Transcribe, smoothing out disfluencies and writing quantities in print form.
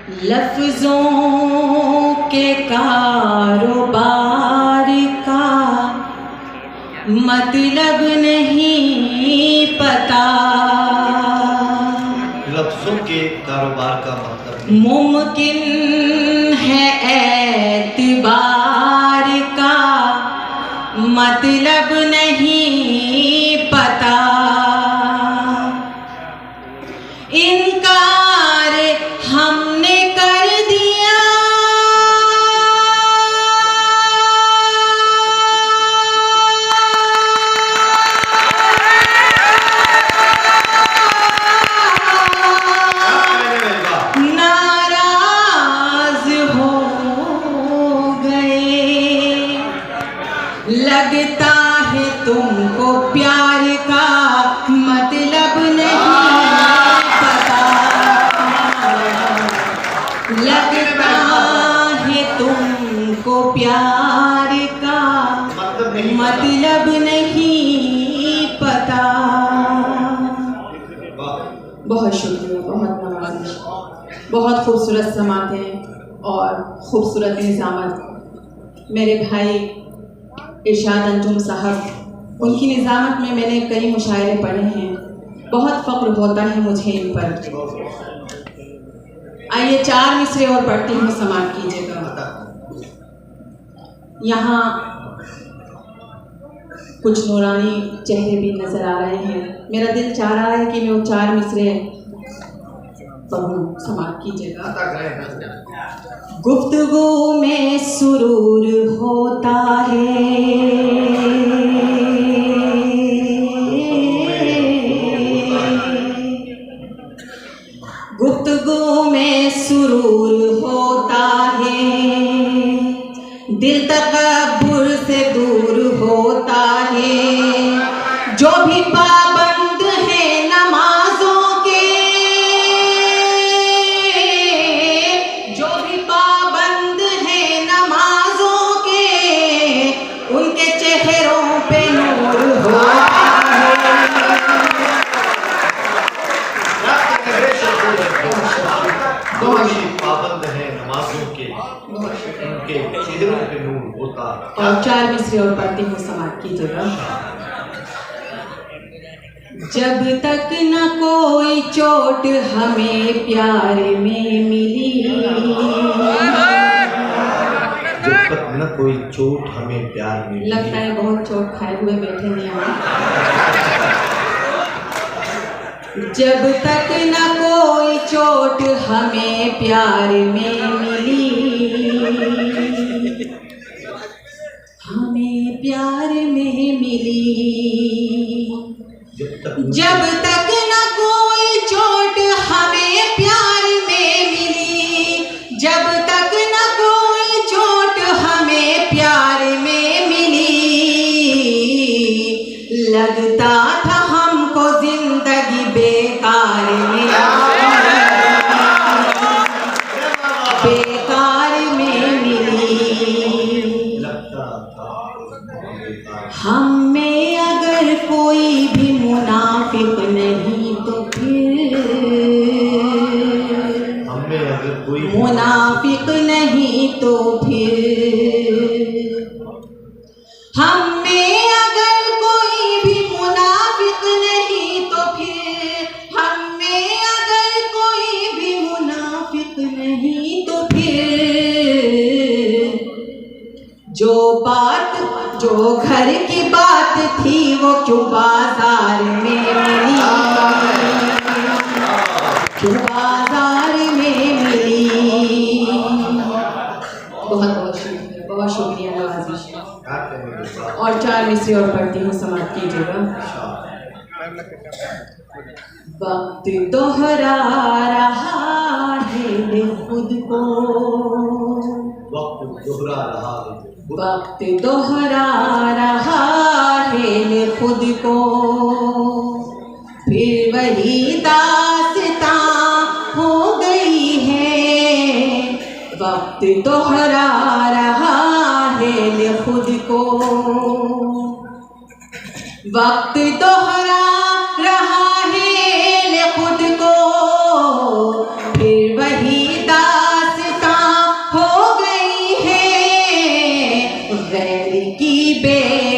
लफ्ज़ों के कारोबार का मतलब नहीं पता, लफ्ज़ों के कारोबार का मतलब मुमकिन है एतबार का मतलब नहीं पता, इनकार हमने कर दिया नाराज हो गए, लगता है तुमको प्यार का मतलब नहीं पता, लगता है तुमको प्यार का मतलब नहीं पता। बहुत शुक्रिया, बहुत नवाज़िश, बहुत खूबसूरत समातें और खूबसूरत निज़ामत। मेरे भाई इरशाद अंजुम साहब, उनकी निज़ामत में मैंने कई मुशायरे पढ़े हैं, बहुत फ़ख्र होता है मुझे इन पर। आइए 4 मिसरे और पढ़ती हूँ, समाप्त कीजिएगा। यहाँ कुछ नूरानी चेहरे भी नज़र आ रहे हैं, मेरा दिल चाह रहा है कि मैं वो 4 मिसरे पढ़ूँ, समाप्त कीजिएगा। गुफ्तगू में सुरूर होता है, गुफ्तगू में सुरूर होता है, दिल तकब्बुर से दूर होता है, जो भी पाबंद है नमाजों के, जो भी पाबंद है नमाजों के, उनके चेहरों पे नूर होता है। पाबंद है नमाजों के, उनके चेहरों पे नूर होता है। और 4 मिसरे और पढ़ती हूँ, समाप्त कीजिएगा। जब तक न कोई चोट हमें प्यार में मिली, जब तक न कोई चोट हमें प्यार में मिली, लगता है बहुत चोट खाए हुए बैठे हैं यहाँ। जब तक न कोई चोट हमें प्यार में मिली, हमें प्यार में मिली, जब तक न कोई चोट हमें प्यार में मिली, जब तक न कोई चोट हमें प्यार में मिली, लगता था हमको जिंदगी बेकार में, बेकार में मिली। हम में अगर कोई भी मुनाफिक नहीं तो फिर, हमें अगर कोई मुनाफिक नहीं तो फिर, हम में अगर कोई भी मुनाफिक नहीं तो फिर, हम में अगर कोई भी मुनाफिक नहीं तो फिर, जो बात जो घर की बात थी वो क्यों बाजार में मिली, क्यों बाजार में मिली। बहुत बहुत शुक्रिया, बहुत शुक्रिया नवाज़िश। और 4 मिसरे और पढ़ती हूँ, समाप्त कीजिएगा। वक्त दोहरा रहा है खुद को, वक्त दोहरा रहा है, वक्त दोहरा रहा है खुद को, फिर वही दास्तां हो गई है, वक्त दोहरा रहा है खुद को, वक्त दोहरा रहा है खुद को, फिर वही दास्तां बेटी